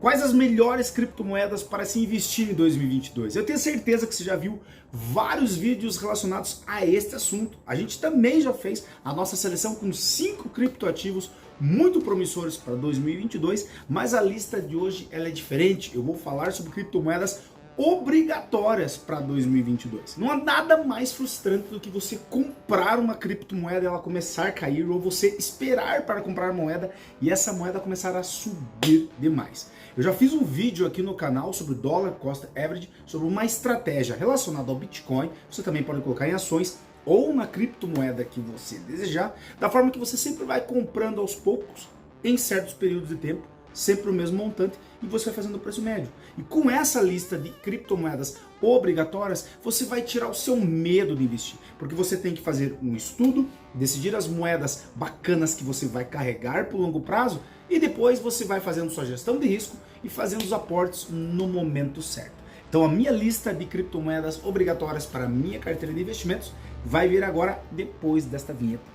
Quais as melhores criptomoedas para se investir em 2022? Eu tenho certeza que você já viu vários vídeos relacionados a este assunto. A gente também já fez a nossa seleção com 5 criptoativos muito promissores para 2022, mas a lista de hoje ela é diferente. Eu vou falar sobre criptomoedas obrigatórias para 2022. Não há nada mais frustrante do que você comprar uma criptomoeda e ela começar a cair, ou você esperar para comprar moeda e essa moeda começar a subir demais. Eu já fiz um vídeo aqui no canal sobre Dollar Cost Average, sobre uma estratégia relacionada ao Bitcoin. Você também pode colocar em ações ou na criptomoeda que você desejar, da forma que você sempre vai comprando aos poucos, em certos períodos de tempo, sempre o mesmo montante, e você vai fazendo o preço médio. E com essa lista de criptomoedas obrigatórias, você vai tirar o seu medo de investir, porque você tem que fazer um estudo, decidir as moedas bacanas que você vai carregar por longo prazo, e depois você vai fazendo sua gestão de risco e fazendo os aportes no momento certo. Então a minha lista de criptomoedas obrigatórias para a minha carteira de investimentos vai vir agora depois desta vinheta.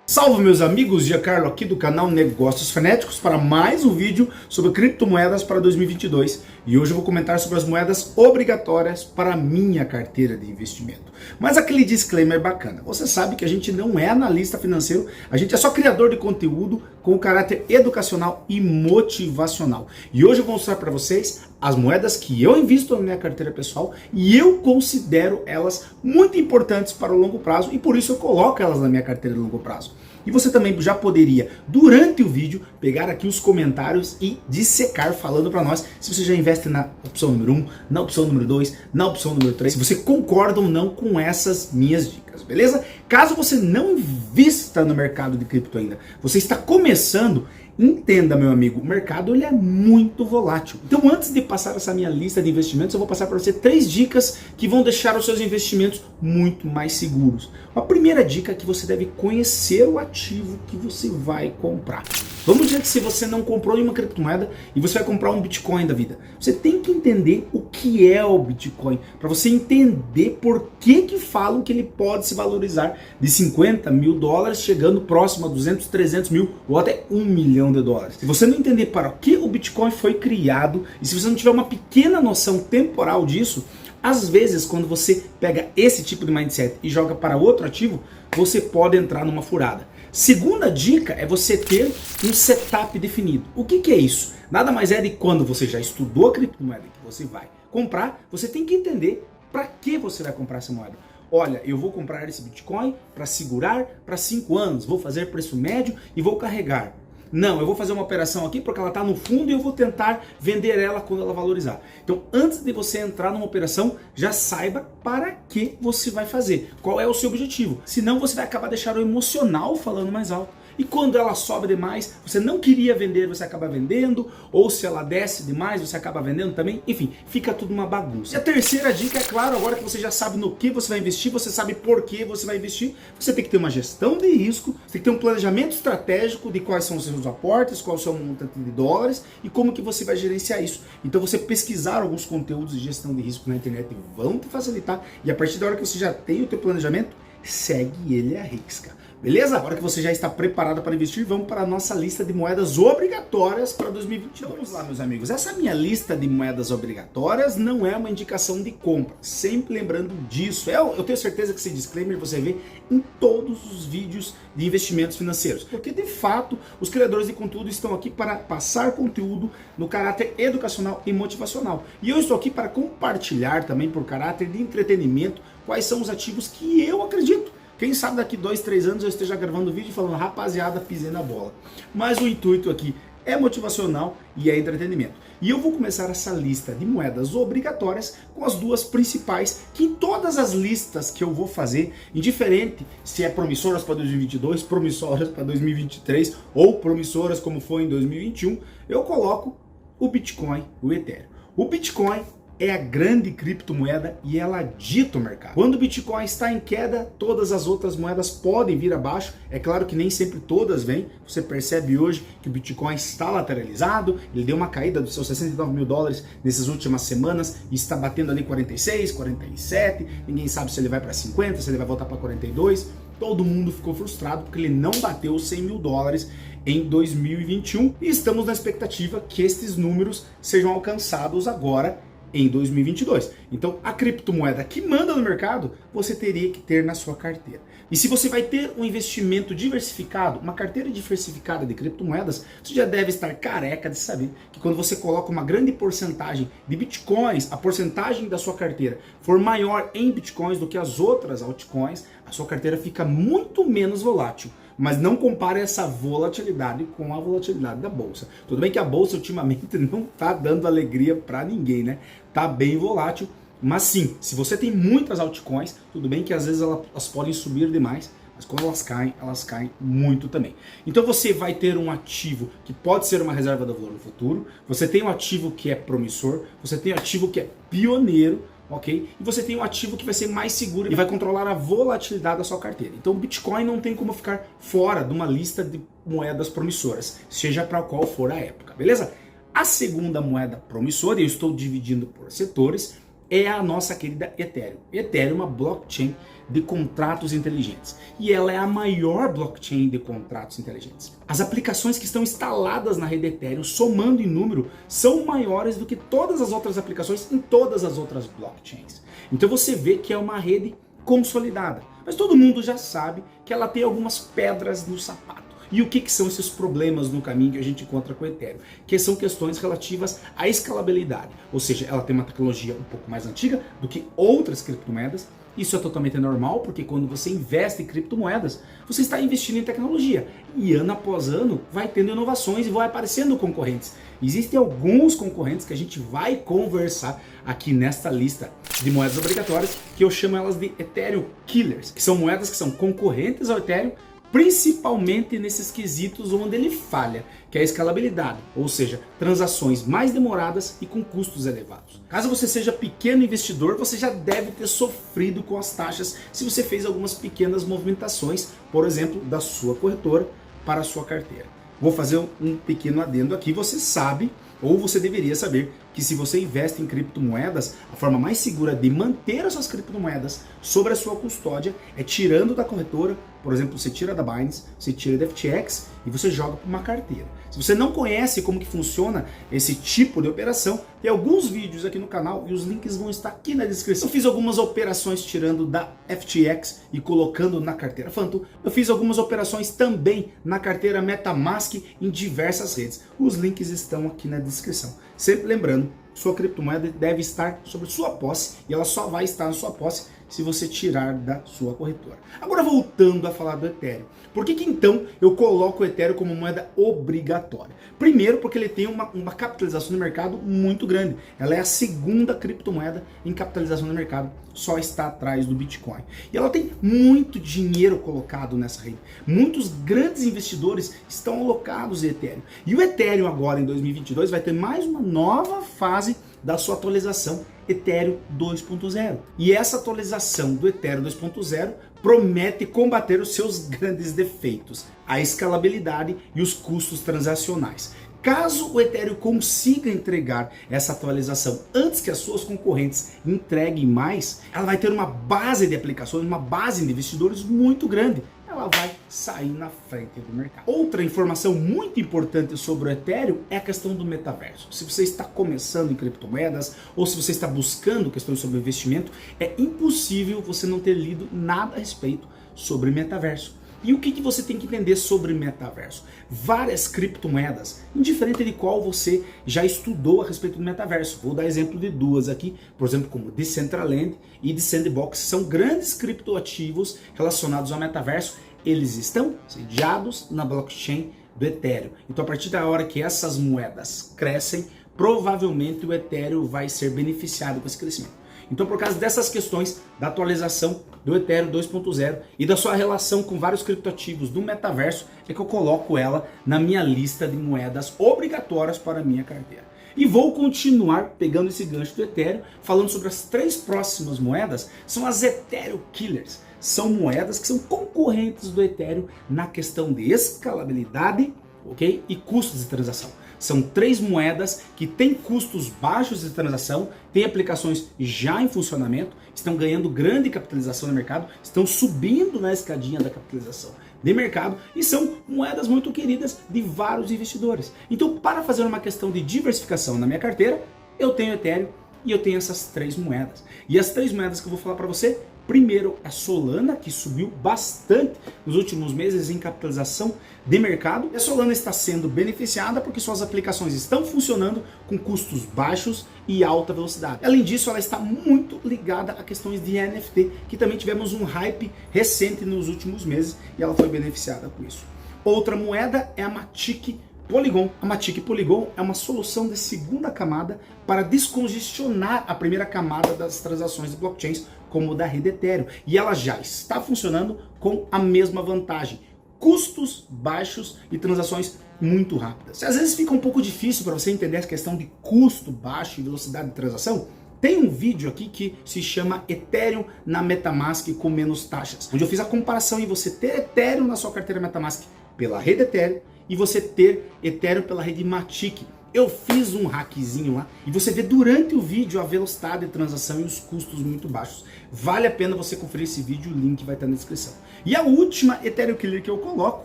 Salve meus amigos, Giancarlo aqui do canal Negócios Frenéticos para mais um vídeo sobre criptomoedas para 2022. E hoje eu vou comentar sobre as moedas obrigatórias para a minha carteira de investimento. Mas aquele disclaimer bacana, você sabe que a gente não é analista financeiro, a gente é só criador de conteúdo com caráter educacional e motivacional. E hoje eu vou mostrar para vocês as moedas que eu invisto na minha carteira pessoal e eu considero elas muito importantes para o longo prazo e por isso eu coloco elas na minha carteira de longo prazo. E você também já poderia, durante o vídeo, pegar aqui os comentários e dissecar falando para nós se você já investe na opção número 1, na opção número 2, na opção número 3, se você concorda ou não com essas minhas dicas, beleza? Caso você não invista no mercado de cripto ainda, você está começando, entenda, meu amigo, o mercado ele é muito volátil. Então, antes de passar essa minha lista de investimentos, eu vou passar para você 3 dicas que vão deixar os seus investimentos muito mais seguros. A primeira dica é que você deve conhecer o ativo que você vai comprar. Vamos dizer que se você não comprou nenhuma criptomoeda e você vai comprar um Bitcoin da vida, você tem que entender o que é o Bitcoin, para você entender por que falam que ele pode se valorizar de 50 mil dólares, chegando próximo a 200, 300 mil ou até 1 milhão de dólares. Se você não entender para que o Bitcoin foi criado e se você não tiver uma pequena noção temporal disso, às vezes quando você pega esse tipo de mindset e joga para outro ativo, você pode entrar numa furada. Segunda dica é você ter um setup definido. O que é isso? Nada mais é de quando você já estudou a criptomoeda que você vai comprar, você tem que entender para que você vai comprar essa moeda. Olha, eu vou comprar esse Bitcoin para segurar para 5 anos, vou fazer preço médio e vou carregar. Não, eu vou fazer uma operação aqui porque ela está no fundo e eu vou tentar vender ela quando ela valorizar. Então, antes de você entrar numa operação, já saiba para que você vai fazer. Qual é o seu objetivo? Senão você vai acabar deixando o emocional falando mais alto. E quando ela sobe demais, você não queria vender, você acaba vendendo. Ou se ela desce demais, você acaba vendendo também. Enfim, fica tudo uma bagunça. E a terceira dica, é claro, agora que você já sabe no que você vai investir, você sabe por que você vai investir, você tem que ter uma gestão de risco, você tem que ter um planejamento estratégico de quais são os seus aportes, qual é o seu montante de dólares e como que você vai gerenciar isso. Então você pesquisar alguns conteúdos de gestão de risco na internet vão te facilitar. E a partir da hora que você já tem o teu planejamento, segue ele à risca. Beleza? Agora que você já está preparado para investir, vamos para a nossa lista de moedas obrigatórias para 2022. Vamos lá, meus amigos. Essa minha lista de moedas obrigatórias não é uma indicação de compra. Sempre lembrando disso. Eu tenho certeza que esse disclaimer você vê em todos os vídeos de investimentos financeiros. Porque, de fato, os criadores de conteúdo estão aqui para passar conteúdo no caráter educacional e motivacional. E eu estou aqui para compartilhar também, por caráter de entretenimento, quais são os ativos que eu acredito. Quem sabe daqui 2, 3 anos eu esteja gravando vídeo falando, rapaziada, pisei na bola. Mas o intuito aqui é motivacional e é entretenimento. E eu vou começar essa lista de moedas obrigatórias com as 2 principais, que em todas as listas que eu vou fazer, indiferente se é promissoras para 2022, promissoras para 2023 ou promissoras como foi em 2021, eu coloco o Bitcoin, o Ethereum. O Bitcoin é a grande criptomoeda e ela dita o mercado. Quando o Bitcoin está em queda, todas as outras moedas podem vir abaixo. É claro que nem sempre todas vêm. Você percebe hoje que o Bitcoin está lateralizado, ele deu uma caída dos seus 69 mil dólares nessas últimas semanas e está batendo ali 46, 47. Ninguém sabe se ele vai para 50, se ele vai voltar para 42. Todo mundo ficou frustrado porque ele não bateu os 100 mil dólares em 2021 e estamos na expectativa que estes números sejam alcançados agora em 2022. Então, a criptomoeda que manda no mercado, você teria que ter na sua carteira. E se você vai ter um investimento diversificado, uma carteira diversificada de criptomoedas, você já deve estar careca de saber que quando você coloca uma grande porcentagem de bitcoins, a porcentagem da sua carteira for maior em bitcoins do que as outras altcoins, a sua carteira fica muito menos volátil. Mas não compare essa volatilidade com a volatilidade da bolsa. Tudo bem que a bolsa ultimamente não está dando alegria para ninguém, né? Tá bem volátil, mas sim, se você tem muitas altcoins, tudo bem que às vezes elas podem subir demais, mas quando elas caem muito também. Então você vai ter um ativo que pode ser uma reserva do valor no futuro, você tem um ativo que é promissor, você tem um ativo que é pioneiro, ok? E você tem um ativo que vai ser mais seguro e vai controlar a volatilidade da sua carteira. Então o Bitcoin não tem como ficar fora de uma lista de moedas promissoras, seja para qual for a época, beleza? A segunda moeda promissora, e eu estou dividindo por setores, é a nossa querida Ethereum. Ethereum é uma blockchain de contratos inteligentes. E ela é a maior blockchain de contratos inteligentes. As aplicações que estão instaladas na rede Ethereum, somando em número, são maiores do que todas as outras aplicações em todas as outras blockchains. Então você vê que é uma rede consolidada. Mas todo mundo já sabe que ela tem algumas pedras no sapato. E o que são esses problemas no caminho que a gente encontra com o Ethereum? Que são questões relativas à escalabilidade. Ou seja, ela tem uma tecnologia um pouco mais antiga do que outras criptomoedas. Isso é totalmente normal, porque quando você investe em criptomoedas, você está investindo em tecnologia. E ano após ano vai tendo inovações e vai aparecendo concorrentes. Existem alguns concorrentes que a gente vai conversar aqui nesta lista de moedas obrigatórias, que eu chamo elas de Ethereum Killers, que são moedas que são concorrentes ao Ethereum, principalmente nesses quesitos onde ele falha, que é a escalabilidade, ou seja, transações mais demoradas e com custos elevados. Caso você seja pequeno investidor, você já deve ter sofrido com as taxas se você fez algumas pequenas movimentações, por exemplo, da sua corretora para a sua carteira. Vou fazer um pequeno adendo aqui, você sabe, ou você deveria saber, que se você investe em criptomoedas, a forma mais segura de manter as suas criptomoedas sobre a sua custódia é tirando da corretora. Por exemplo, você tira da Binance, você tira da FTX e você joga para uma carteira. Se você não conhece como que funciona esse tipo de operação, tem alguns vídeos aqui no canal e os links vão estar aqui na descrição. Eu fiz algumas operações tirando da FTX e colocando na carteira Phantom. Eu fiz algumas operações também na carteira MetaMask em diversas redes. Os links estão aqui na descrição. Sempre lembrando, sua criptomoeda deve estar sobre sua posse e ela só vai estar na sua posse se você tirar da sua corretora. Agora voltando a falar do Ethereum. Por que então eu coloco o Ethereum como moeda obrigatória? Primeiro porque ele tem uma capitalização no mercado muito grande. Ela é a segunda criptomoeda em capitalização no mercado, só está atrás do Bitcoin. E ela tem muito dinheiro colocado nessa rede. Muitos grandes investidores estão alocados em Ethereum. E o Ethereum agora em 2022 vai ter mais uma nova fase da sua atualização Ethereum 2.0. E essa atualização do Ethereum 2.0 promete combater os seus grandes defeitos, a escalabilidade e os custos transacionais. Caso o Ethereum consiga entregar essa atualização antes que as suas concorrentes entreguem mais, ela vai ter uma base de aplicações, uma base de investidores muito grande. Ela vai sair na frente do mercado. Outra informação muito importante sobre o Ethereum é a questão do metaverso. Se você está começando em criptomoedas ou se você está buscando questões sobre investimento, é impossível você não ter lido nada a respeito sobre metaverso. E o que você tem que entender sobre metaverso? Várias criptomoedas, indiferente de qual você já estudou a respeito do metaverso. Vou dar exemplo de duas aqui, por exemplo, como Decentraland e Sandbox. São grandes criptoativos relacionados ao metaverso. Eles estão sediados na blockchain do Ethereum. Então, a partir da hora que essas moedas crescem, provavelmente o Ethereum vai ser beneficiado com esse crescimento. Então, por causa dessas questões da atualização do Ethereum 2.0 e da sua relação com vários criptoativos do metaverso, é que eu coloco ela na minha lista de moedas obrigatórias para a minha carteira. E vou continuar pegando esse gancho do Ethereum, falando sobre as 3 próximas moedas, são as Ethereum Killers. São moedas que são concorrentes do Ethereum na questão de escalabilidade, ok? E custos de transação. São 3 moedas que têm custos baixos de transação, têm aplicações já em funcionamento, estão ganhando grande capitalização no mercado, estão subindo na escadinha da capitalização de mercado e são moedas muito queridas de vários investidores. Então, para fazer uma questão de diversificação na minha carteira, eu tenho Ethereum e eu tenho essas 3 moedas. E as 3 moedas que eu vou falar para você, primeiro a Solana, que subiu bastante nos últimos meses em capitalização de mercado. E a Solana está sendo beneficiada porque suas aplicações estão funcionando com custos baixos e alta velocidade. Além disso, ela está muito ligada a questões de NFT, que também tivemos um hype recente nos últimos meses e ela foi beneficiada com isso. Outra moeda é a Matic Polygon. A Matic Polygon é uma solução de segunda camada para descongestionar a primeira camada das transações de blockchains, como da rede Ethereum. E ela já está funcionando com a mesma vantagem: custos baixos e transações muito rápidas. Às vezes fica um pouco difícil para você entender essa questão de custo baixo e velocidade de transação. Tem um vídeo aqui que se chama Ethereum na Metamask com menos taxas, onde eu fiz a comparação em você ter Ethereum na sua carteira Metamask pela rede Ethereum e você ter Ethereum pela rede Matic. Eu fiz um hackzinho lá e você vê durante o vídeo a velocidade de transação e os custos muito baixos. Vale a pena você conferir esse vídeo, o link vai estar na descrição. E a última Ethereum Killer que eu coloco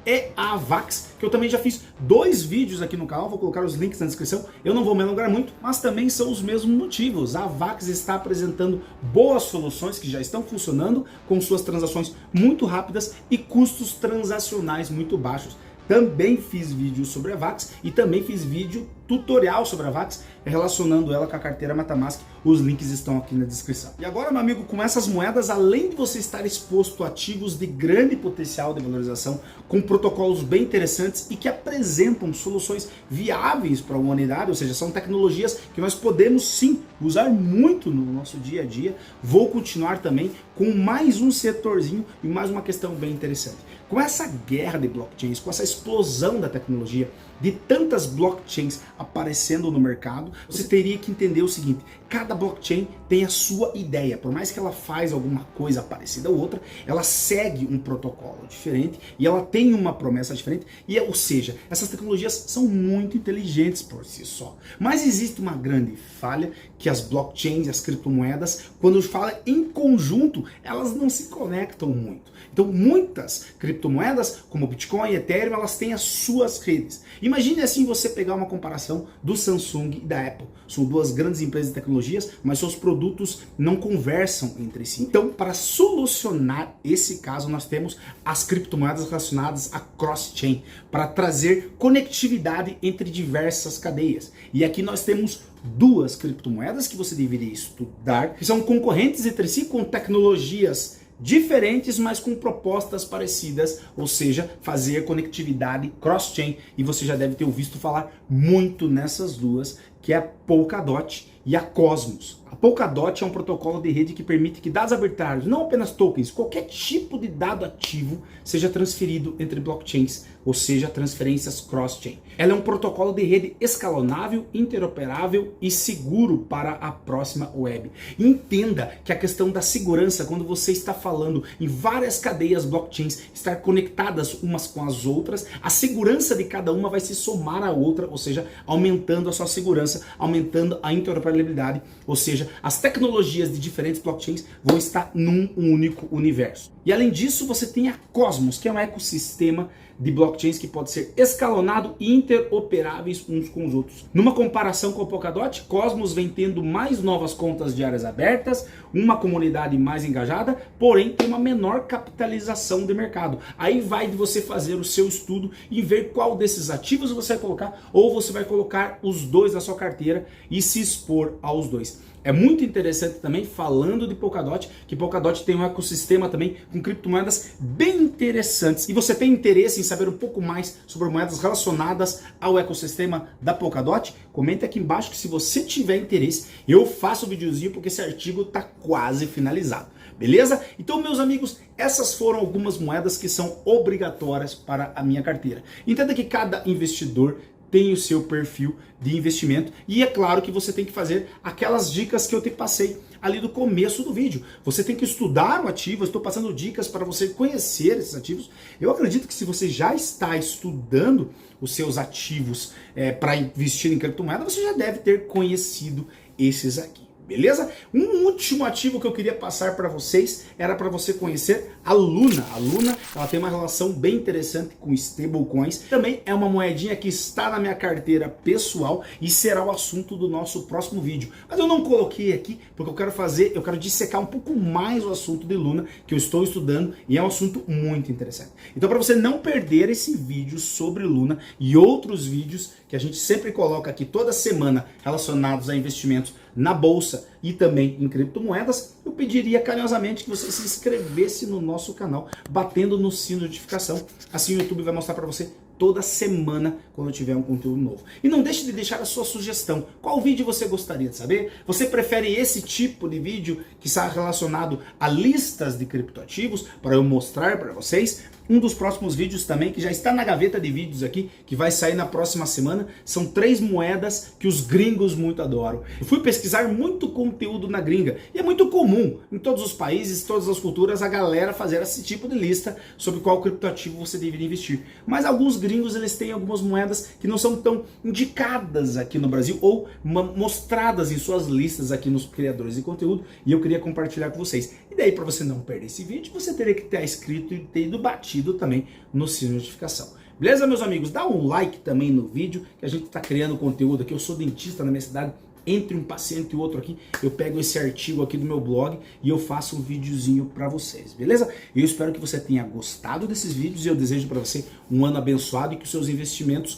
é a Avax, que eu também já fiz 2 vídeos aqui no canal, vou colocar os links na descrição. Eu não vou me alongar muito, mas também são os mesmos motivos. A Avax está apresentando boas soluções que já estão funcionando com suas transações muito rápidas e custos transacionais muito baixos. Também fiz vídeo sobre a Avax e também fiz vídeo tutorial sobre a Avax, relacionando ela com a carteira Metamask. Os links estão aqui na descrição. E agora, meu amigo, com essas moedas, além de você estar exposto a ativos de grande potencial de valorização, com protocolos bem interessantes e que apresentam soluções viáveis para a humanidade, ou seja, são tecnologias que nós podemos sim usar muito no nosso dia a dia, vou continuar também com mais um setorzinho e mais uma questão bem interessante. Com essa guerra de blockchains, com essa explosão da tecnologia, de tantas blockchains aparecendo no mercado, você teria que entender o seguinte: cada blockchain tem a sua ideia. Por mais que ela faz alguma coisa parecida a outra, ela segue um protocolo diferente e ela tem uma promessa diferente. E, ou seja, essas tecnologias são muito inteligentes por si só. Mas existe uma grande falha, que as blockchains e as criptomoedas, quando fala em conjunto, elas não se conectam muito. Então, muitas criptomoedas, como o Bitcoin e Ethereum, elas têm as suas redes. Imagine assim você pegar uma comparação do Samsung e da Apple. São 2 grandes empresas de tecnologias, mas seus produtos não conversam entre si. Então, para solucionar esse caso, nós temos as criptomoedas relacionadas a cross-chain, para trazer conectividade entre diversas cadeias. E aqui nós temos 2 criptomoedas que você deveria estudar, que são concorrentes entre si com tecnologias diferentes, mas com propostas parecidas, ou seja, fazer conectividade cross-chain. E você já deve ter ouvido falar muito nessas 2, que é a Polkadot e a Cosmos. A Polkadot é um protocolo de rede que permite que dados arbitrários, não apenas tokens, qualquer tipo de dado ativo seja transferido entre blockchains, ou seja, transferências cross-chain. Ela é um protocolo de rede escalonável, interoperável e seguro para a próxima web. Entenda que a questão da segurança, quando você está falando em várias cadeias blockchains estar conectadas umas com as outras, a segurança de cada uma vai se somar à outra, ou seja, aumentando a sua segurança, aumentando a interoperabilidade, ou seja, as tecnologias de diferentes blockchains vão estar num único universo. E além disso, você tem a Cosmos, que é um ecossistema de blockchains que pode ser escalonado e interoperáveis uns com os outros. Numa comparação com o Polkadot, Cosmos vem tendo mais novas contas diárias abertas, uma comunidade mais engajada, porém tem uma menor capitalização de mercado. Aí vai de você fazer o seu estudo e ver qual desses ativos você vai colocar, ou você vai colocar os 2 na sua carteira e se expor aos 2. É muito interessante também, falando de Polkadot, que Polkadot tem um ecossistema também com criptomoedas bem interessantes. E você tem interesse em saber um pouco mais sobre moedas relacionadas ao ecossistema da Polkadot? Comenta aqui embaixo que se você tiver interesse, eu faço um videozinho porque esse artigo está quase finalizado. Beleza? Então, meus amigos, essas foram algumas moedas que são obrigatórias para a minha carteira. Entenda que cada investidor tem o seu perfil de investimento e é claro que você tem que fazer aquelas dicas que eu te passei ali do começo do vídeo. Você tem que estudar o ativo, eu estou passando dicas para você conhecer esses ativos. Eu acredito que se você já está estudando os seus ativos para investir em criptomoeda, você já deve ter conhecido esses aqui. Beleza? Um último ativo que eu queria passar para vocês era para você conhecer a Luna. A Luna, ela tem uma relação bem interessante com stablecoins. Também é uma moedinha que está na minha carteira pessoal e será o assunto do nosso próximo vídeo. Mas eu não coloquei aqui porque eu quero dissecar um pouco mais o assunto de Luna que eu estou estudando e é um assunto muito interessante. Então, para você não perder esse vídeo sobre Luna e outros vídeos que a gente sempre coloca aqui toda semana relacionados a investimentos na bolsa e também em criptomoedas, eu pediria carinhosamente que você se inscrevesse no nosso canal, batendo no sino de notificação. Assim o YouTube vai mostrar para você toda semana quando tiver um conteúdo novo. E não deixe de deixar a sua sugestão. Qual vídeo você gostaria de saber? Você prefere esse tipo de vídeo que está relacionado a listas de criptoativos para eu mostrar para vocês? Um dos próximos vídeos também, que já está na gaveta de vídeos aqui, que vai sair na próxima semana, são 3 moedas que os gringos muito adoram. Eu fui pesquisar muito conteúdo na gringa, e é muito comum, em todos os países, todas as culturas, a galera fazer esse tipo de lista sobre qual criptoativo você deveria investir. Mas alguns gringos, eles têm algumas moedas que não são tão indicadas aqui no Brasil, ou mostradas em suas listas aqui nos criadores de conteúdo, e eu queria compartilhar com vocês. E daí, para você não perder esse vídeo, você teria que ter inscrito e ter ido batido também no sino de notificação. Beleza, meus amigos? Dá um like também no vídeo, que a gente está criando conteúdo aqui. Eu sou dentista na minha cidade, entre um paciente e outro aqui, eu pego esse artigo aqui do meu blog e eu faço um videozinho para vocês, beleza? Eu espero que você tenha gostado desses vídeos e eu desejo para você um ano abençoado e que os seus investimentos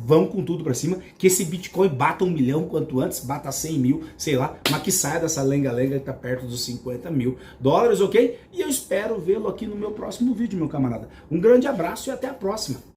vão com tudo pra cima, que esse Bitcoin bata 1 milhão quanto antes, bata 100 mil, sei lá, mas que saia dessa lenga-lenga que tá perto dos 50 mil dólares, ok? E eu espero vê-lo aqui no meu próximo vídeo, meu camarada. Um grande abraço e até a próxima.